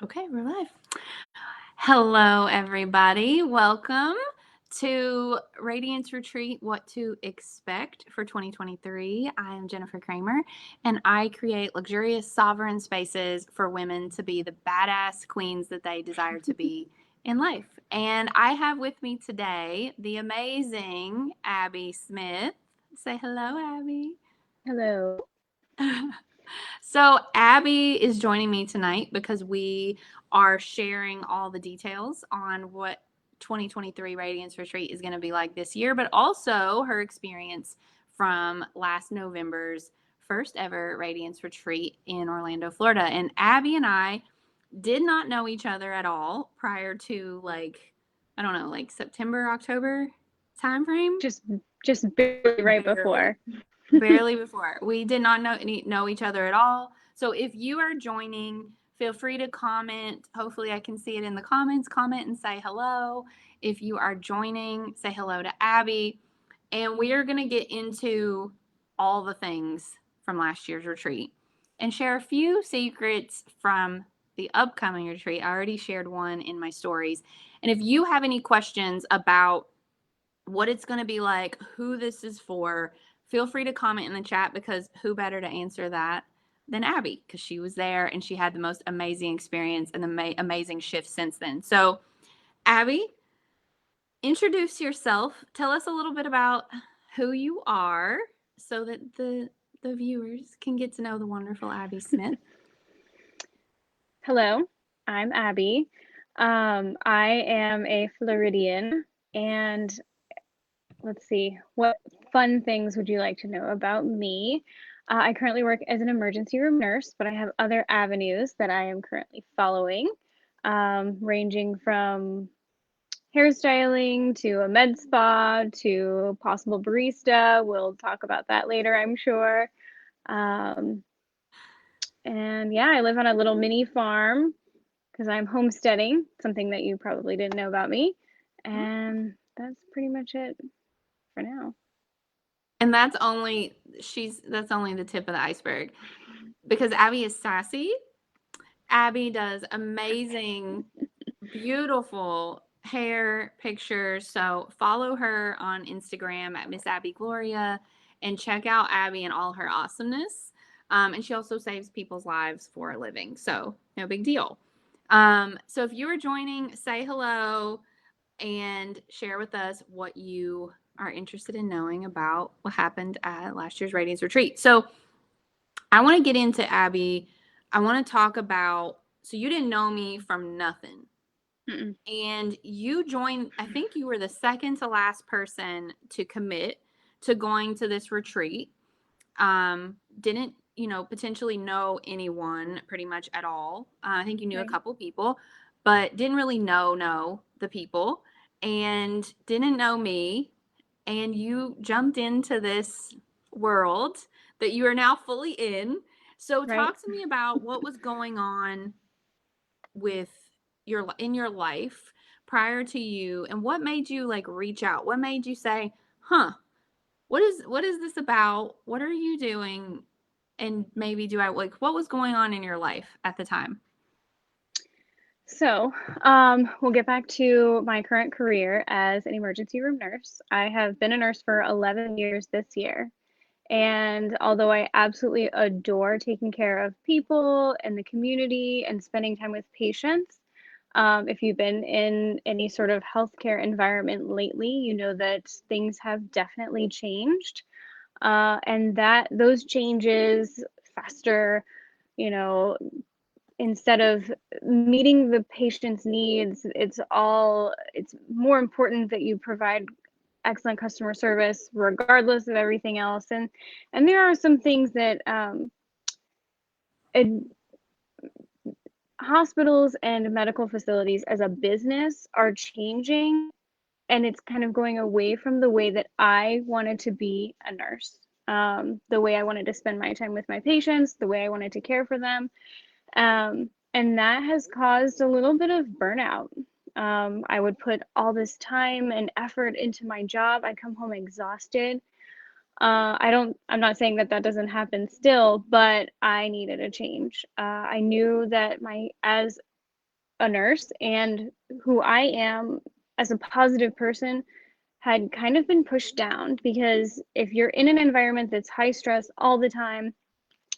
Okay, we're live. Hello, everybody. Welcome to Radiance Retreat What to Expect for 2023. I am Jennifer Kramer, and I create luxurious, sovereign spaces for women to be the badass queens that they desire to be in life. And I have with me today the amazing Abby Smith. Say hello, Abby. Hello. So, Abby is joining me tonight because we are sharing all the details on what 2023 Radiance Retreat is going to be like this year, but also her experience from last November's first ever Radiance Retreat in Orlando, Florida. And Abby and I did not know each other at all prior to, I don't know, like September, October timeframe. Just just barely right Barely. before. Barely before. We did not know each other at all. So if you are joining, feel free to comment. Hopefully I can see it in the comments. Comment and say hello. If you are joining, say hello to Abby. And we are going to get into all the things from last year's retreat and share a few secrets from the upcoming retreat. I already shared one in my stories. And if you have any questions about what it's going to be like, who this is for, feel free to comment in the chat because who better to answer that than Abby, because she was there and she had the most amazing experience and the amazing shift since then. So, Abby, introduce yourself. Tell us a little bit about who you are so that the viewers can get to know the wonderful Abby Smith. Hello, I'm Abby. I am a Floridian, and let's see, what fun things would you like to know about me? I currently work as an emergency room nurse, but I have other avenues that I am currently following, ranging from hairstyling to a med spa to possible barista. We'll talk about that later, I'm sure. Um, And yeah, I live on a little mini farm because I'm homesteading, something that you probably didn't know about me. And that's pretty much it for now. And that's only the tip of the iceberg because Abby is sassy. Abby does amazing, beautiful hair pictures. So follow her on Instagram at Miss Abby Gloria and check out Abby and all her awesomeness. And she also saves people's lives for a living. So no big deal. So if you are joining, say hello and share with us what you are interested in knowing about what happened at last year's Radiance Retreat. So I want to get into Abby. I want to talk about, so you didn't know me from nothing. Mm-mm. And you joined, I think you were the second to last person to commit to going to this retreat. Didn't, potentially know anyone pretty much at all. I think you knew a Right. couple people, but didn't really know the people and didn't know me. And you jumped into this world that you are now fully in. So Right. talk to me about what was going on with your life prior to you, and what made you like reach out, what made you say, huh, what is this about, what are you doing, and maybe do I like, what was going on in your life at the time? So, we'll get back to my current career as an emergency room nurse. I have been a nurse for 11 years this year. And although I absolutely adore taking care of people and the community and spending time with patients, if you've been in any sort of healthcare environment lately, you know that things have definitely changed. And that those changes faster, you know, instead of meeting the patient's needs, it's more important that you provide excellent customer service regardless of everything else. And there are some things that it, hospitals and medical facilities as a business are changing, and it's kind of going away from the way that I wanted to be a nurse, the way I wanted to spend my time with my patients, the way I wanted to care for them. And that has caused a little bit of burnout. I would put all this time and effort into my job. I come home exhausted. I'm not saying that that doesn't happen still, but I needed a change. I knew that a nurse and who I am as a positive person had kind of been pushed down, because if you're in an environment that's high stress all the time,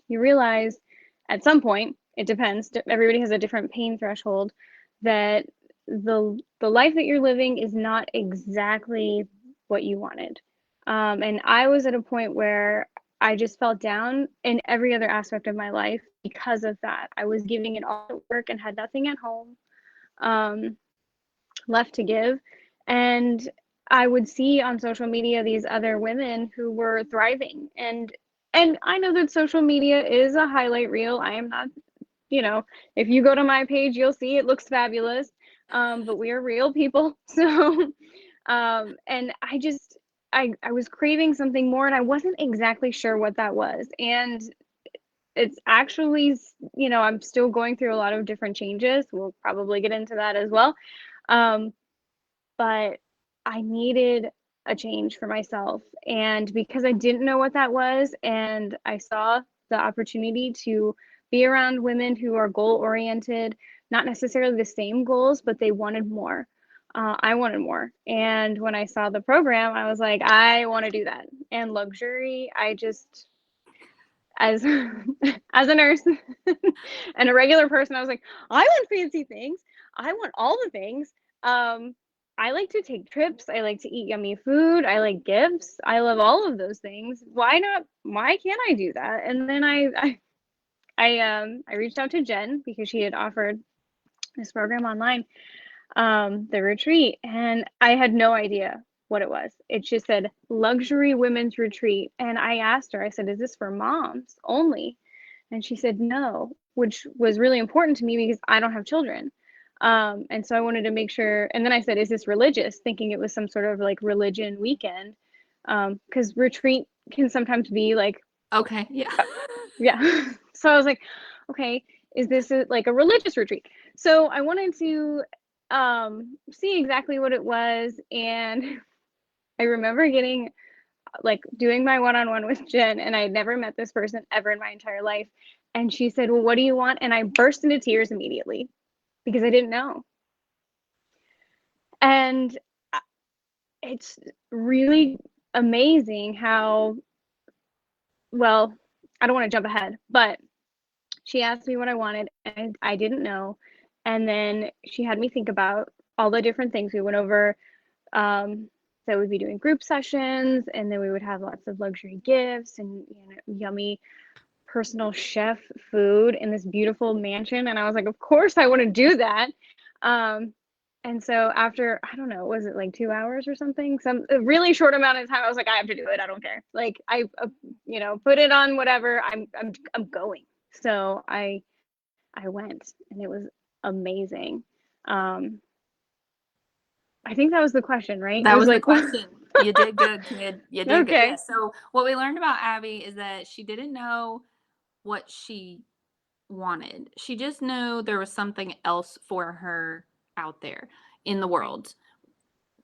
you realize at some point, it depends, everybody has a different pain threshold, that the life that you're living is not exactly what you wanted. And I was at a point where I just felt down in every other aspect of my life because of that. I was giving it all at work and had nothing at home um, left to give. And I would see on social media these other women who were thriving. And I know that social media is a highlight reel. I am not, if you go to my page, you'll see it looks fabulous. But we are real people. So and I was craving something more, and I wasn't exactly sure what that was. And it's actually, I'm still going through a lot of different changes. We'll probably get into that as well. Um, but I needed a change for myself. And because I didn't know what that was, and I saw the opportunity to be around women who are goal oriented, not necessarily the same goals, but they wanted more. I wanted more. And when I saw the program, I was like, I want to do that. And luxury, I just, as as a nurse and a regular person, I was like, I want fancy things. I want all the things. Um, I like to take trips. I like to eat yummy food. I like gifts. I love all of those things. Why not? Why can't I do that? And then I reached out to Jen because she had offered this program online, the retreat, and I had no idea what it was. It just said luxury women's retreat, and I asked her. I said, "Is this for moms only?" And she said no, which was really important to me because I don't have children. And so I wanted to make sure. And then I said, "Is this religious?" Thinking it was some sort of like religion weekend, because retreat can sometimes be like, Okay. Yeah. yeah. So I was like, okay, is this like a religious retreat? So I wanted to see exactly what it was. And I remember getting like doing my one-on-one with Jen, and I had never met this person ever in my entire life. And she said, "Well, what do you want?" And I burst into tears immediately because I didn't know. And it's really amazing how, well, I don't want to jump ahead, but she asked me what I wanted, and I didn't know. And then she had me think about all the different things. We went over, that we'd be doing group sessions, and then we would have lots of luxury gifts and, yummy personal chef food in this beautiful mansion. And I was like, of course I want to do that. Um, and so after, I don't know, was it like 2 hours or something? Some a really short amount of time. I was like, I have to do it. I don't care. Like put it on whatever. I'm going. So I went, and it was amazing. Um, I think that was the question, right? It That was was the like, what? question. You did good, kid. You did good. Okay. Yes. So what we learned about Abby is that she didn't know what she wanted. She just knew there was something else for her out there in the Right. world.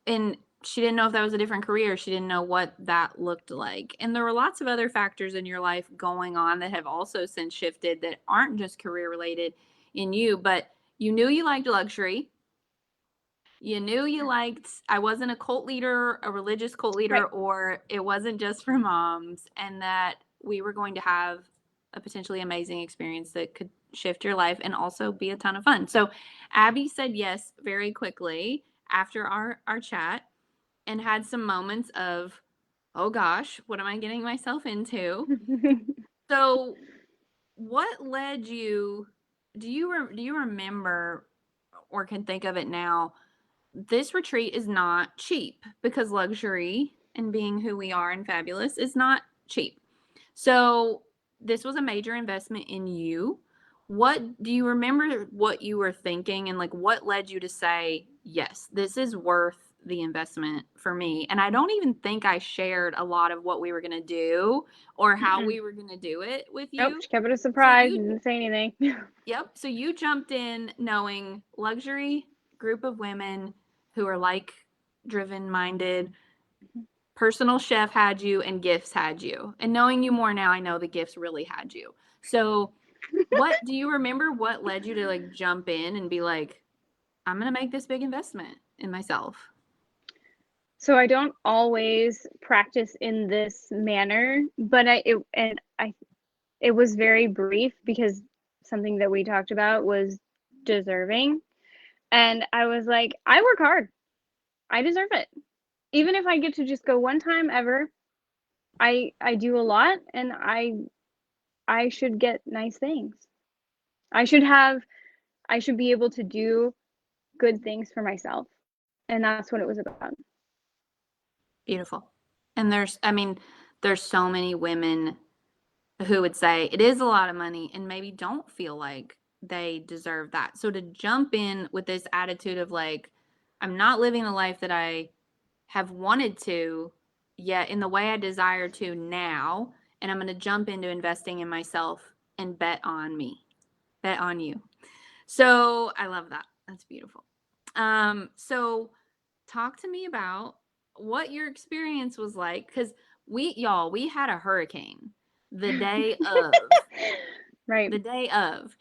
And she didn't know if that was a different career. She didn't know what that looked like. And there were lots of other factors in your life going on that have also since shifted that aren't just career related in you, but you knew you liked luxury. You knew you liked, I wasn't a cult leader, a religious cult leader, Right. or it wasn't just for moms, and that we were going to have a potentially amazing experience that could shift your life and also be a ton of fun. So Abby said yes very quickly after our chat and had some moments of, oh gosh, what am I getting myself into? So what led you, do you remember or can think of it now, this retreat is not cheap because luxury and being who we are and fabulous is not cheap. So this was a major investment in you. What do you remember what you were thinking and like what led you to say, yes, this is worth the investment for me? And I don't even think I shared a lot of what we were going to do or how Mm-mm. we were going to do it with Nope. you. She kept it a So surprise you and didn't say anything. Yep. So you jumped in knowing luxury group of women who are like driven minded. Personal chef had you and gifts had you. And knowing you more now, I know the gifts really had you. So what do you remember what led you to like jump in and be like, I'm going to make this big investment in myself. So I don't always practice in this manner, but it was very brief because something that we talked about was deserving. And I was like, I work hard. I deserve it. Even if I get to just go one time ever, I do a lot, and I should get nice things. I should have I should be able to do good things for myself. And that's what it was about. Beautiful. And there's so many women who would say it is a lot of money and maybe don't feel like they deserve that. So to jump in with this attitude of like, I'm not living the life that I have wanted to yet in the way I desire to now, and I'm going to jump into investing in myself and bet on me, bet on you. So I love that. That's beautiful. So talk to me about what your experience was like, because we had a hurricane the day of. Right. The day of.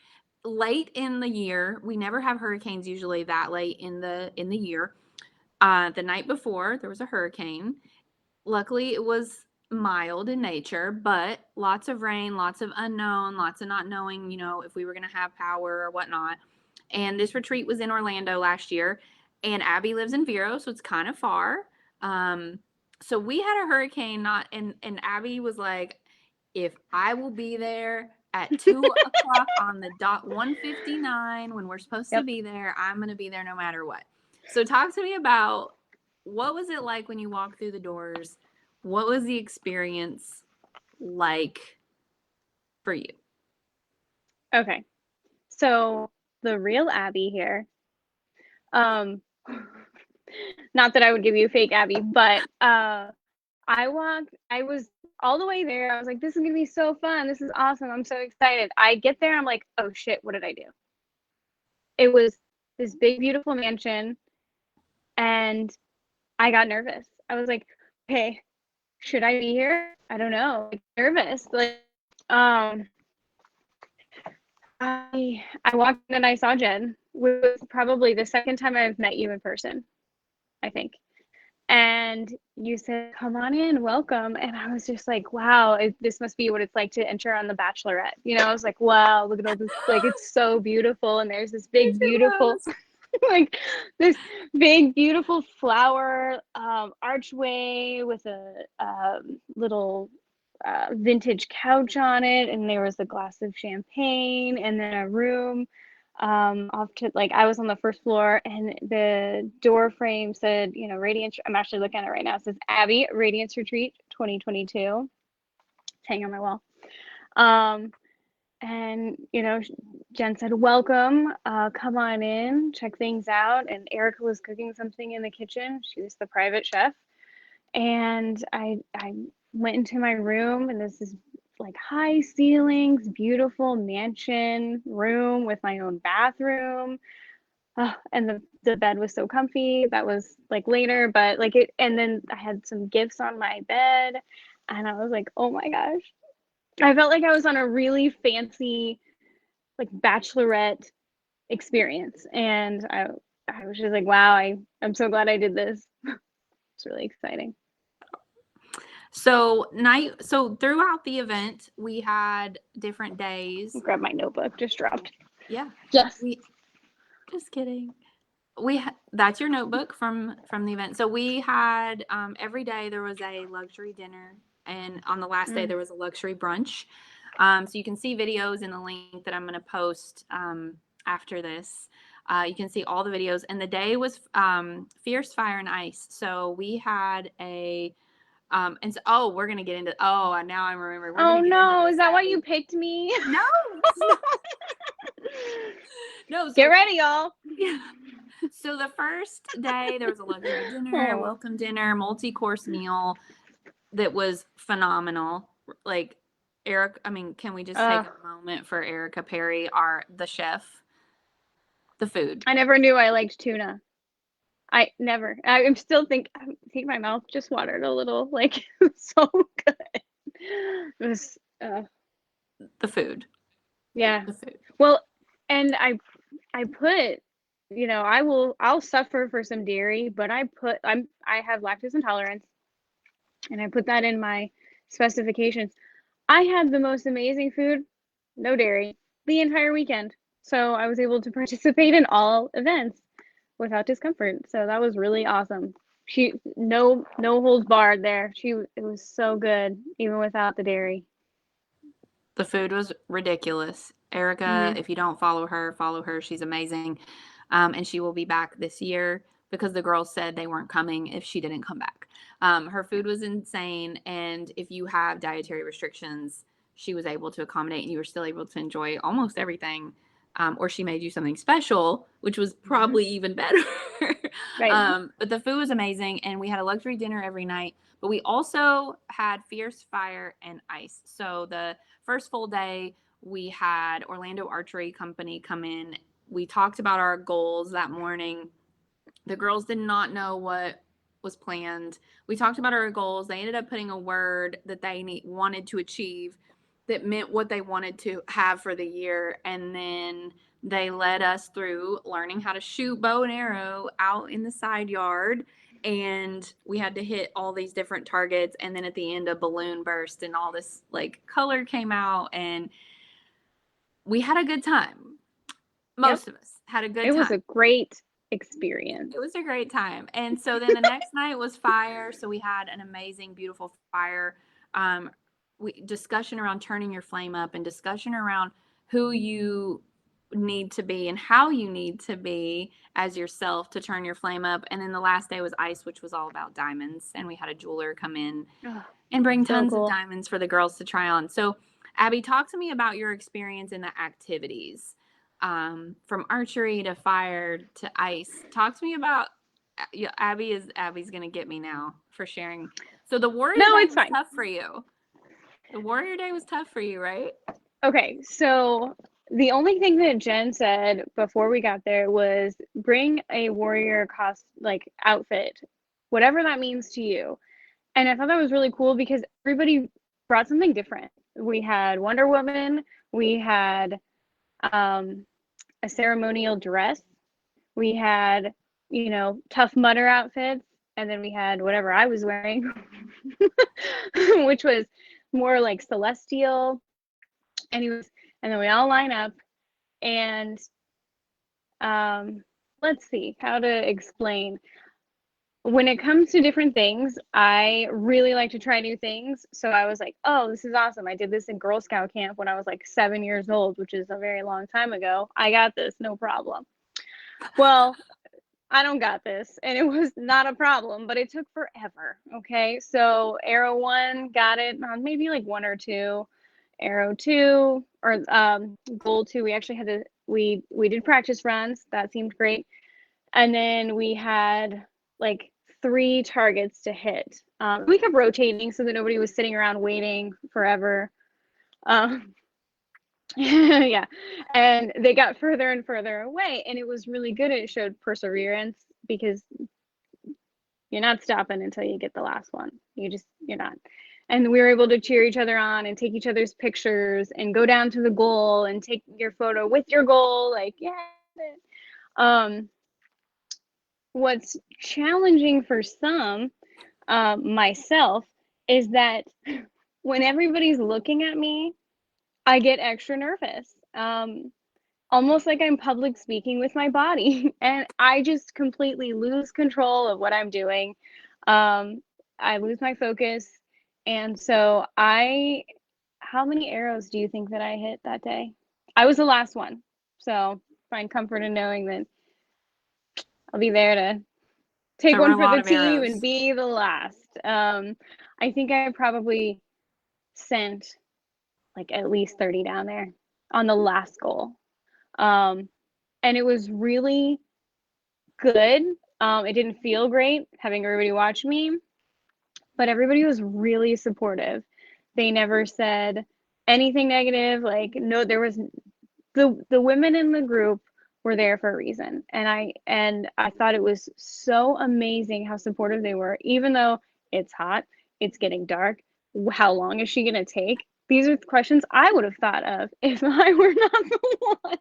Late in the year, we never have hurricanes usually that late in the year. The night before, there was a hurricane. Luckily, it was mild in nature, but lots of rain, lots of unknown, lots of not knowing, if we were going to have power or whatnot. And this retreat was in Orlando last year, and Abby lives in Vero, so it's kind of far. So we had a hurricane, and Abby was like, if I will be there at 2 o'clock on the dot 1:59 when we're supposed to Yep. be there, I'm going to be there no matter what. So talk to me about what was it like when you walked through the doors? What was the experience like for you? Okay. So the real Abby here. Not that I would give you fake Abby, but I was all the way there. I was like, this is gonna be so fun. This is awesome. I'm so excited. I get there, I'm like, oh shit, what did I do? It was this big, beautiful mansion, and I got nervous. I was like, okay, should I be here? I don't know. Like, nervous. Like, I walked in and I saw Jen. It was probably the second time I've met you in person, I think. And you said, come on in, welcome. And I was just like, wow, this must be what it's like to enter on The Bachelorette. I was like, wow, look at all this. Like, it's so beautiful. And there's this big, beautiful, like, this big, beautiful flower archway with a little vintage couch on it. And there was a glass of champagne, and then a room off to, like, I was on the first floor, and the door frame said, Radiance. I'm actually looking at it right now. It says Abby Radiance Retreat 2022. It's hanging on my wall. And Jen said, welcome, come on in, check things out. And Erica was cooking something in the kitchen. She was the private chef. And I went into my room, and this is like high ceilings, beautiful mansion room with my own bathroom. And the bed was so comfy. That was like later, but like it, and then I had some gifts on my bed, and I was like, oh my gosh. I felt like I was on a really fancy, like, bachelorette experience. And I was just like, wow, I'm so glad I did this. It's really exciting. So throughout the event, we had different days. I'll grab my notebook, just dropped. Yeah. Yes. Just kidding. That's your notebook from the event. So we had every day there was a luxury dinner, and on the last day there was a luxury brunch. So you can see videos in the link that I'm going to post after this. You can see all the videos, and the day was fierce fire and ice. So we had a and so, we're gonna get into. Oh, now I remember. Oh no, is that why you picked me? No, no. So, get ready, y'all. Yeah. So the first day there was a luxury dinner, welcome dinner, multi-course meal that was phenomenal. Like Eric, can we just take a moment for Erica Perry, the chef? The food. I never knew I liked tuna. I never. I'm still I think my mouth just watered a little. Like, it was so good. It was the food. Yeah. The food. Well, and I put I'll suffer for some dairy, but I have lactose intolerance, and I put that in my specifications. I had the most amazing food, no dairy, the entire weekend. So I was able to participate in all events without discomfort. So that was really awesome. She no holds barred there. It was so good even without the dairy. The food was ridiculous. Erica, Mhm. if you don't follow her, follow her. She's amazing. And she will be back this year because the girls said they weren't coming if she didn't come back. Her food was insane. And if you have dietary restrictions, she was able to accommodate and you were still able to enjoy almost everything. Or she made you something special, which was Mhm. probably even better. Right. But the food was amazing. And we had a luxury dinner every night. But we also had fierce fire and ice. So the first full day, we had Orlando Archery Company come in. We talked about our goals that morning. The girls did not know what was planned. We talked about our goals. They ended up putting a word that they wanted to achieve that meant what they wanted to have for the year. And then they led us through learning how to shoot bow and arrow out in the side yard. And we had to hit all these different targets. And then at the end, a balloon burst and all this like color came out. And we had a good time. Yep. Most of us had a good It was time. a great experience. It was a great time. And so then the next night was fire. So we had an amazing, beautiful fire. Um, discussion around turning your flame up and discussion around who you need to be and how you need to be as yourself to turn your flame up. And then the last day was ice, which was all about diamonds. And we had a jeweler come in Oh, and bring so tons of cool. diamonds for the girls to try on. So, Abby, talk to me about your experience in the activities, from archery to fire to ice. Talk to me about. Yeah, Abby's gonna get me now for sharing. So the Warrior No, Day it's was fine. tough for you. The Warrior Day was tough for you, right? Okay, so the only thing that Jen said before we got there was bring a warrior outfit, whatever that means to you. And I thought that was really cool because everybody brought something different. We had Wonder Woman, we had um, a ceremonial dress, we had, Tough Mudder outfits, and then we had whatever I was wearing, which was more like celestial. Anyways, and then we all line up and let's see how to explain. When it comes to different things, I really like to try new things. So I was like, oh, this is awesome. I did this in Girl Scout camp when I was like 7 years old, which is a very long time ago. I got this, no problem. Well, I don't got this. And it was not a problem, but it took forever. Okay. So arrow one got it on maybe like one or two. Arrow two or goal two, we actually had to we did practice runs. That seemed great. And then we had like three targets to hit. We kept rotating so that nobody was sitting around waiting forever. Um, yeah, and they got further and further away, and it was really good. It showed perseverance because you're not stopping until you get the last one. You're not. And we were able to cheer each other on and take each other's pictures and go down to the goal and take your photo with your goal. Like, yeah. Um, what's challenging for some, myself, is that when everybody's looking at me, I get extra nervous. Almost like I'm public speaking with my body, and I just completely lose control of what I'm doing. I lose my focus, and so how many arrows do you think that I hit that day? I was the last one, so find comfort in knowing that I'll be there to take There were one a for lot the of team and arrows. be the last. I think I probably sent like at least 30 down there on the last goal. Um, and it was really good. It didn't feel great having everybody watch me, but everybody was really supportive. They never said anything negative. Like, no, there was the women in the group were there for a reason, and I thought it was so amazing how supportive they were, even though it's hot, it's getting dark. How long is she gonna take? These are questions I would have thought of if I were not the one.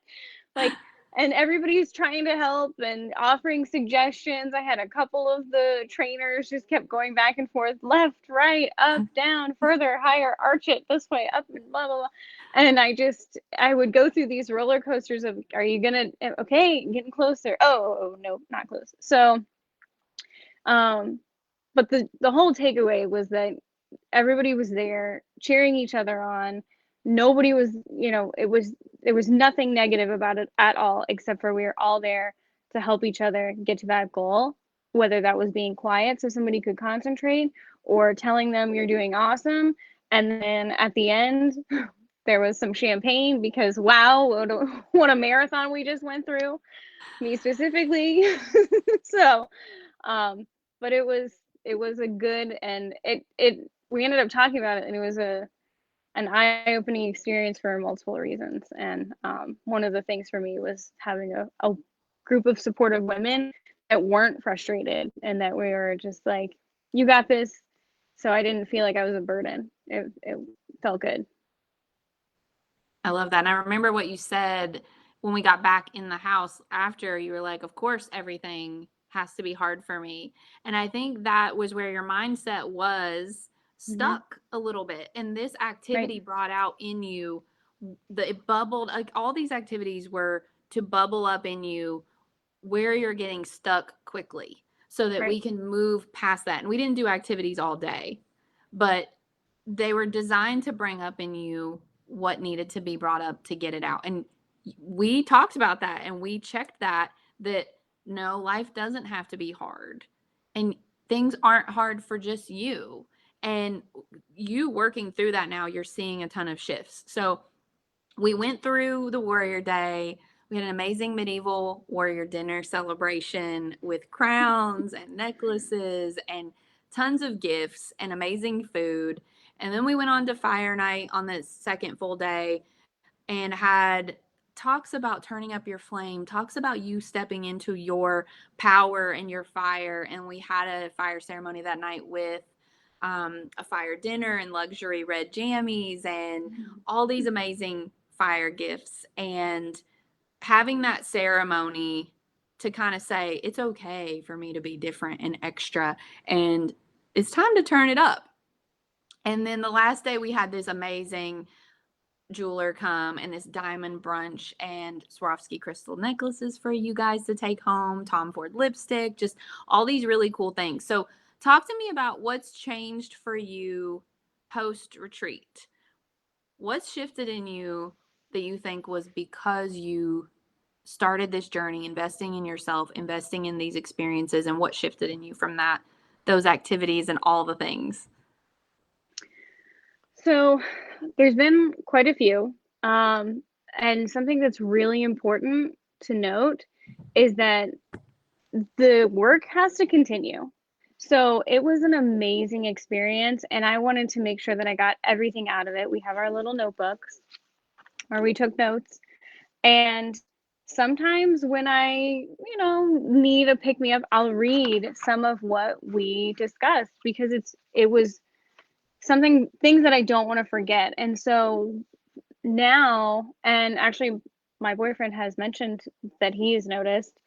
Like, and everybody's trying to help and offering suggestions. I had a couple of the trainers just kept going back and forth, left, right, up, down, further, higher, arch it this way, up, and blah blah blah. And I would go through these roller coasters of, are you gonna, okay, getting closer. Oh no, not close. So, um, but the whole takeaway was that everybody was there cheering each other on. Nobody was, it was nothing negative about it at all, except for we were all there to help each other get to that goal, whether that was being quiet so somebody could concentrate, or telling them you're doing awesome. And then at the end, there was some champagne, because wow, what a marathon we just went through, me specifically. So, but it was a good, and it we ended up talking about it, and it was an eye-opening experience for multiple reasons. And one of the things for me was having a group of supportive women that weren't frustrated, and that we were just like, you got this. So I didn't feel like I was a burden. It felt good. I love that. And I remember what you said when we got back in the house after. You were like, of course, everything has to be hard for me. And I think that was where your mindset was Hmm. stuck a little bit. And this Right. activity brought out in you it bubbled, like all these activities were to bubble up in you where you're getting stuck quickly so that Right. we can move past that. And we didn't do activities all day, but they were designed to bring up in you what needed to be brought up to get it out. And we talked about that and we checked that no, life doesn't have to be hard. And things aren't hard for just you. And you working through that now, you're seeing a ton of shifts. So we went through the Warrior Day. We had an amazing medieval warrior dinner celebration with crowns and necklaces and tons of gifts and amazing food. And then we went on to Fire Night on the second full day and had talks about turning up your flame, talks about you stepping into your power and your fire. And we had a fire ceremony that night with a fire dinner and luxury red jammies and all these amazing fire gifts. And having that ceremony to kind of say, it's okay for me to be different and extra, and it's time to turn it up. And then the last day, we had this amazing jeweler come and this diamond brunch and Swarovski crystal necklaces for you guys to take home, Tom Ford lipstick, just all these really cool things. So, talk to me about what's changed for you post retreat. What's shifted in you that you think was because you started this journey, investing in yourself, investing in these experiences, and what shifted in you from that, those activities, and all the things? So there's been quite a few. Um, and something that's really important to note is that the work has to continue. So it was an amazing experience, and I wanted to make sure that I got everything out of it. We have our little notebooks where we took notes. And sometimes when need a pick me up, I'll read some of what we discussed, because it was things that I don't want to forget. And so now, and actually my boyfriend has mentioned that he has noticed,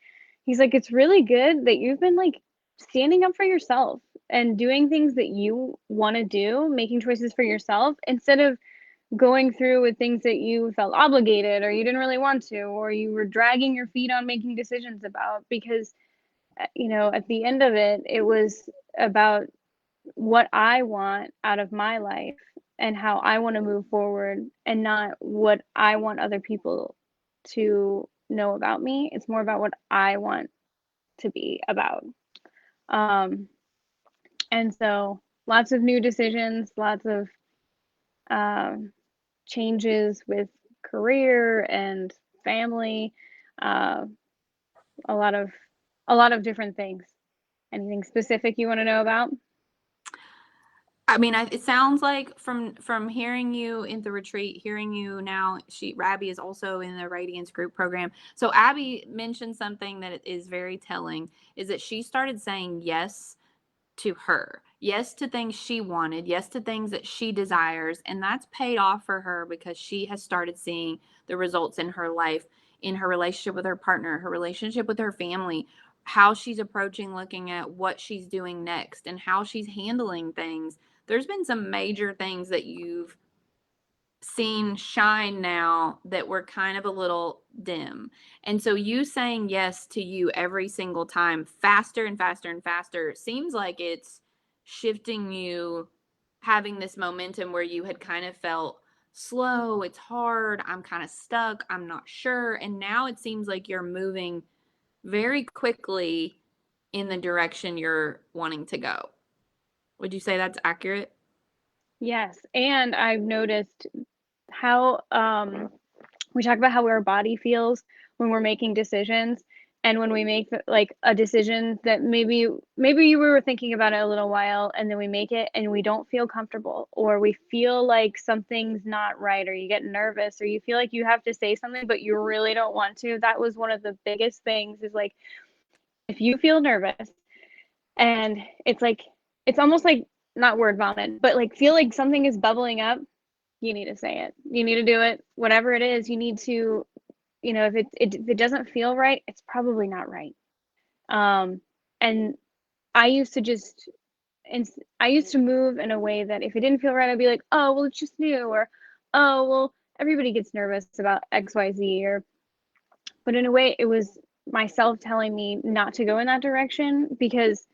he's like, it's really good that you've been like standing up for yourself and doing things that you want to do, making choices for yourself, instead of going through with things that you felt obligated or you didn't really want to, or you were dragging your feet on making decisions about. Because at the end of it, it was about what I want out of my life and how I want to move forward, and not what I want other people to know about me. It's more about what I want to be about. Um, and so lots of new decisions, lots of um, changes with career and family, uh, a lot of different things. Anything specific you want to know about? I mean, it sounds like from hearing you in the retreat, hearing you now, Abby is also in the Radiance Group program. So Abby mentioned something that is very telling, is that she started saying yes to her, yes to things she wanted, yes to things that she desires, and that's paid off for her because she has started seeing the results in her life in her relationship with her partner, her relationship with her family, how she's approaching looking at what she's doing next and how she's handling things. There's been some major things that you've seen shine now that were kind of a little dim. And so you saying yes to you every single time, faster and faster and faster, seems like it's shifting you, having this momentum where you had kind of felt slow, it's hard, I'm kind of stuck, I'm not sure. And now it seems like you're moving very quickly in the direction you're wanting to go. Would you say that's accurate? Yes, and I've noticed how we talk about how our body feels when we're making decisions, and when we make like a decision that maybe you were thinking about it a little while, and then we make it and we don't feel comfortable, or we feel like something's not right, or you get nervous, or you feel like you have to say something but you really don't want to. That was one of the biggest things, is like, if you feel nervous and it's like, it's almost like, not word vomit, but like feel like something is bubbling up, you need to say it. You need to do it. Whatever it is, you need to, if it doesn't feel right, it's probably not right. Um, and I used to just, and I used to move in a way that if it didn't feel right, I'd be like, oh, well, it's just new, or, oh, well, everybody gets nervous about X, Y, Z, or, but in a way, it was myself telling me not to go in that direction, because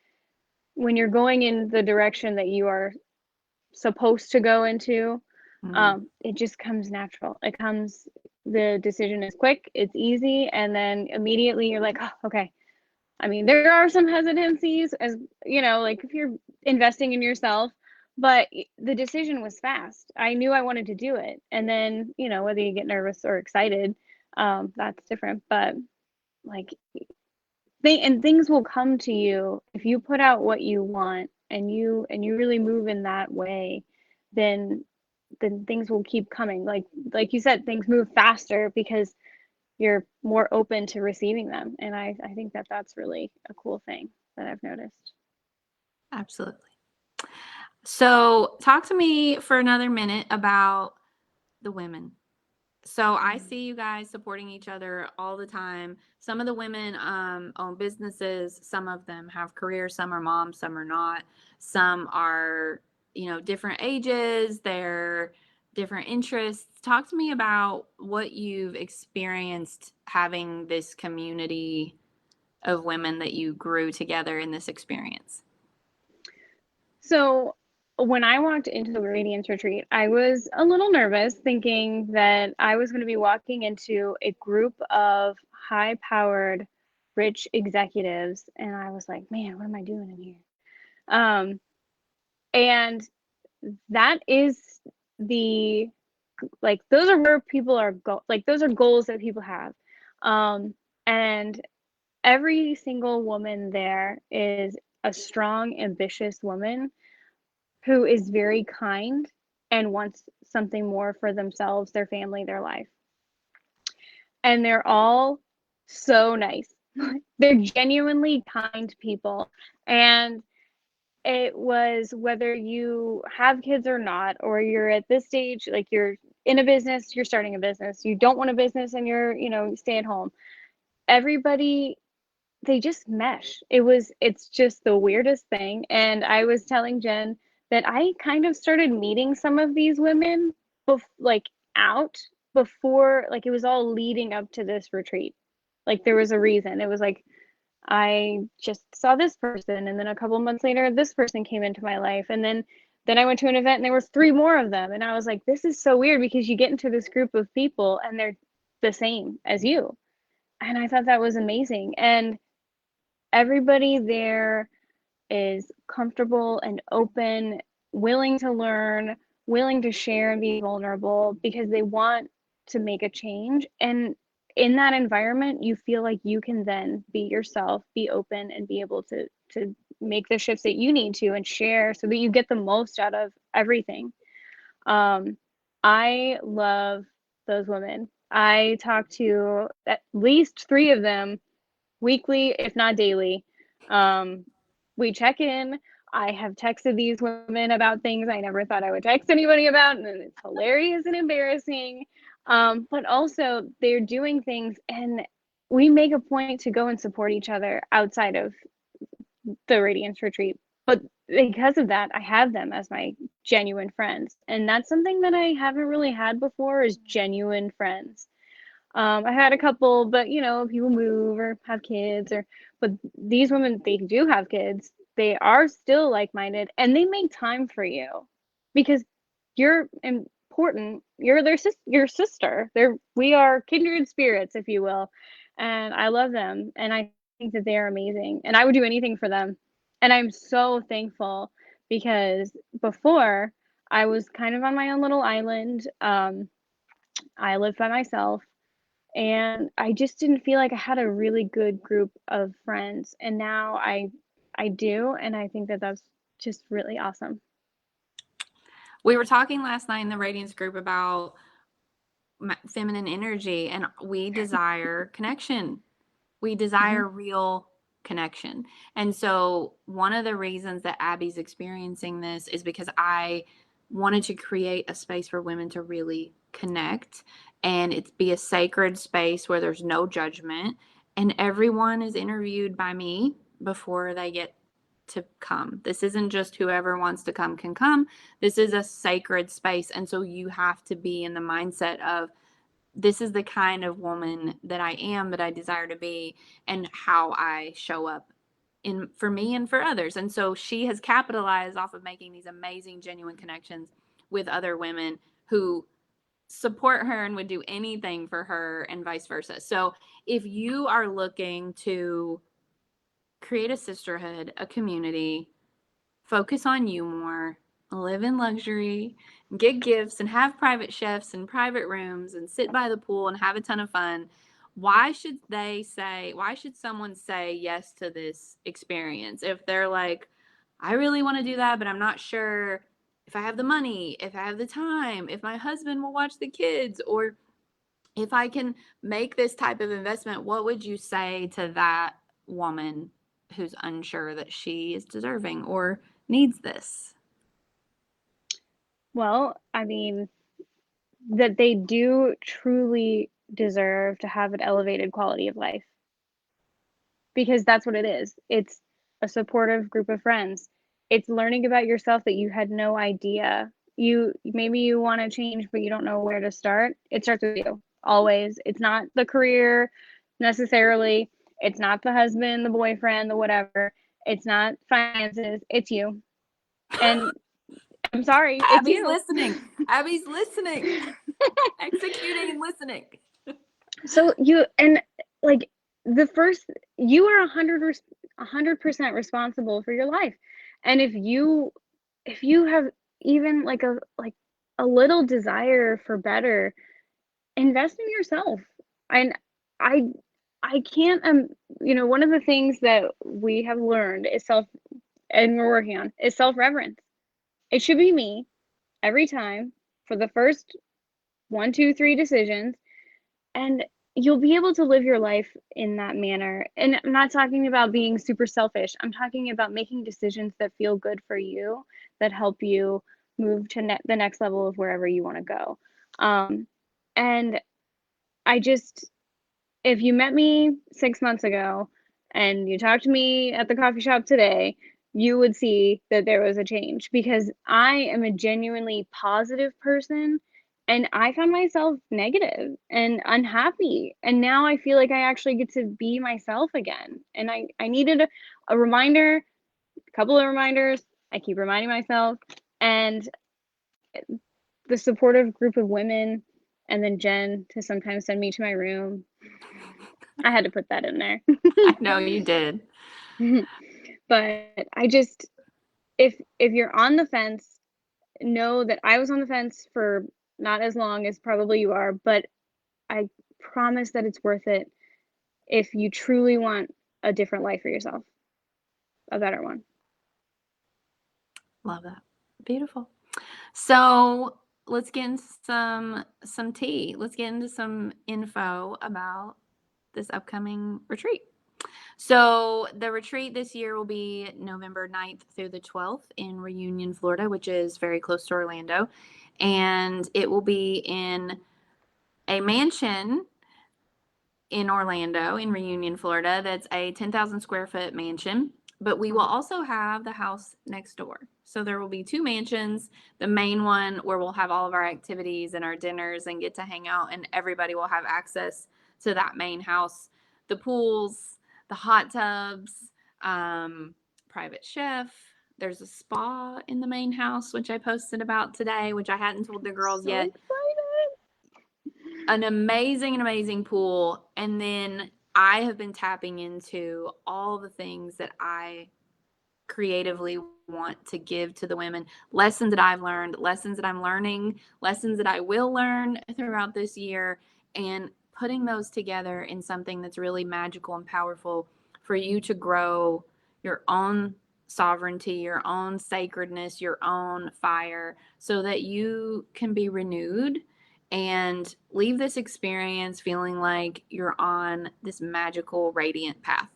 when you're going in the direction that you are supposed to go into, Mm. it just comes natural. It comes, the decision is quick, it's easy, and then immediately you're like, oh, okay. I mean, there are some hesitancies, as like if you're investing in yourself, but the decision was fast. I knew I wanted to do it. And then, whether you get nervous or excited, that's different. But like, things will come to you if you put out what you want, and you really move in that way, then things will keep coming. Like you said, things move faster because you're more open to receiving them. And I think that that's really a cool thing that I've noticed. Absolutely. So, talk to me for another minute about the women. So, I Mm. see you guys supporting each other all the time. Some of the women own businesses, some of them have careers, some are moms, some are not. Some are, different ages, they're different interests. Talk to me about what you've experienced having this community of women that you grew together in this experience. So when I walked into the Radiance retreat, I was a little nervous, thinking that I was going to be walking into a group of high powered, rich executives. And I was like, man, what am I doing in here? Um, and that is the, like, those are where people are like, those are goals that people have. And every single woman there is a strong, ambitious woman who is very kind and wants something more for themselves, their family, their life. And they're all so nice. They're genuinely kind people. And it was, whether you have kids or not, or you're at this stage, like you're in a business, you're starting a business, you don't want a business, and you're, stay at home. Everybody, they just mesh. It's just the weirdest thing. And I was telling Jen that I kind of started meeting some of these women like out before, like it was all leading up to this retreat. Like there was a reason. It was like I just saw this person, and then a couple months later this person came into my life, and then I went to an event and there were three more of them, and I was like, this is so weird, because you get into this group of people and they're the same as you. And I thought that was amazing. And everybody there is comfortable and open, willing to learn, willing to share and be vulnerable, because they want to make a change. And in that environment, you feel like you can then be yourself, be open, and be able to make the shifts that you need to, and share, so that you get the most out of everything. Um, I love those women. I talk to at least three of them weekly, if not daily. Um, we check in. I have texted these women about things I never thought I would text anybody about, and it's hilarious and embarrassing. But also they're doing things, and we make a point to go and support each other outside of the Radiance Retreat. But because of that, I have them as my genuine friends. And that's something that I haven't really had before, is genuine friends. I had a couple, but people move or have kids, but these women, they do have kids. They are still like-minded, and they make time for you because you're important. You're your sister. We are kindred spirits, if you will. And I love them, and I think that they are amazing, and I would do anything for them. And I'm so thankful because before I was kind of on my own little island. I lived by myself, and I just didn't feel like I had a really good group of friends, and now I do, and I think that that's just really awesome. We were talking last night in the Radiance group about feminine energy, and we desire connection. We desire real connection. And so one of the reasons that Abby's experiencing this is because I wanted to create a space for women to really connect, and it be a sacred space where there's no judgment, and everyone is interviewed by me before they get to come. This isn't just whoever wants to come can come. This is a sacred space. And so you have to be in the mindset of, this is the kind of woman that I am, that I desire to be, and how I show up in for me and for others. And so she has capitalized off of making these amazing, genuine connections with other women who support her and would do anything for her, and vice versa. So if you are looking to create a sisterhood, a community, focus on you more, live in luxury, get gifts, and have private chefs and private rooms and sit by the pool and have a ton of fun, why should someone say yes to this experience if they're like, I really want to do that, but I'm not sure if I have the money, if I have the time, if my husband will watch the kids, or if I can make this type of investment? What would you say to that woman who's unsure that she is deserving or needs this? Well, I mean, that they do truly deserve to have an elevated quality of life, because that's what it is. It's a supportive group of friends. It's learning about yourself that you had no idea. Maybe you want to change, but you don't know where to start. It starts with you, always. It's not the career necessarily. It's not the husband, the boyfriend, the whatever. It's not finances. It's you. And I'm sorry, it's Abby's you. listening. Abby's listening. Executing and listening. So like the first, you are 100% responsible for your life. And if you have even like a little desire for better, invest in yourself. And I I can't one of the things that we have learned is and we're working on, is self-reverence. It should be me every time for the first 1, 2, 3 decisions, and you'll be able to live your life in that manner. And I'm not talking about being super selfish. I'm talking about making decisions that feel good for you, that help you move to the next level of wherever you want to go. And I just, if you met me 6 months ago and you talked to me at the coffee shop today, you would see that there was a change, because I am a genuinely positive person, and I found myself negative and unhappy. And now I feel like I actually get to be myself again. And I needed a reminder, a couple of reminders. I keep reminding myself. And the supportive group of women, and then Jen to sometimes send me to my room. I had to put that in there. I know you did. But I just, if you're on the fence, know that I was on the fence for not as long as probably you are, but I promise that it's worth it if you truly want a different life for yourself, a better one. Love that. Beautiful. So let's get into some tea. Let's get into some info about this upcoming retreat. So the retreat this year will be November 9th through the 12th in Reunion, Florida, which is very close to Orlando. And it will be in a mansion in Orlando, in Reunion, Florida, that's a 10,000 square foot mansion. But we will also have the house next door. So there will be two mansions. The main one where we'll have all of our activities and our dinners and get to hang out, and everybody will have access to that main house. The pools, the hot tubs, private chef. There's a spa in the main house, which I posted about today, which I hadn't told the girls So yet. excited. An amazing pool. And then I have been tapping into all the things that I creatively want to give to the women, lessons that I've learned, lessons that I'm learning, lessons that I will learn throughout this year, and putting those together in something that's really magical and powerful for you to grow your own sovereignty, your own sacredness, your own fire, so that you can be renewed and leave this experience feeling like you're on this magical, radiant path.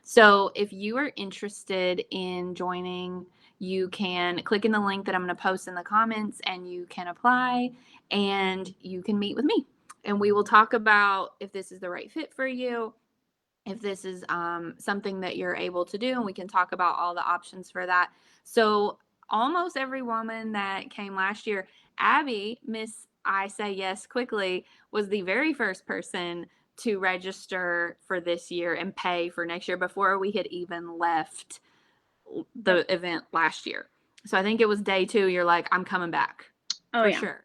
So if you are interested in joining, you can click in the link that I'm going to post in the comments and you can apply and you can meet with me. And we will talk about if this is the right fit for you, if this is something that you're able to do, and we can talk about all the options for that. So almost every woman that came last year, Abby, Miss I Say Yes Quickly, was the very first person to register for this year and pay for next year before we had even left Yep. the event last year. So I think it was day 2. You're like, I'm coming back Oh for yeah. sure.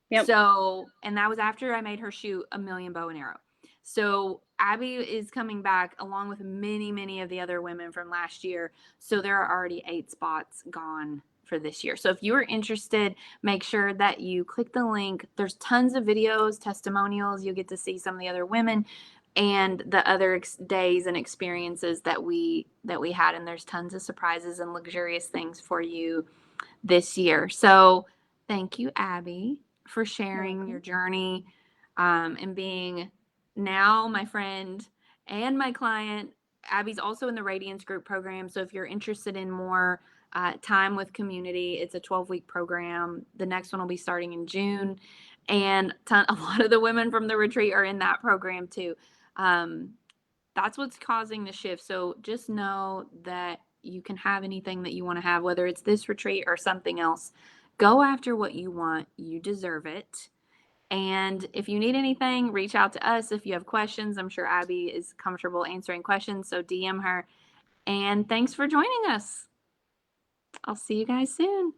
Yep. So, and that was after I made her shoot a million bow and arrow. So Abby is coming back along with many of the other women from last year. So there are already 8 spots gone for this year. So if you are interested, make sure that you click the link. There's tons of videos, testimonials. You'll get to see some of the other women and the other days and experiences that we had. And there's tons of surprises and luxurious things for you this year. So thank you, Abby, for sharing your journey and being now my friend and my client. Abby's also in the Radiance Group program. So if you're interested in more time with community, it's a 12-week program. The next one will be starting in June. And a lot of the women from the retreat are in that program too. That's what's causing the shift. So just know that you can have anything that you want to have, whether it's this retreat or something else. Go after what you want. You deserve it. And if you need anything, reach out to us. If you have questions, I'm sure Abby is comfortable answering questions. So DM her. And thanks for joining us. I'll see you guys soon.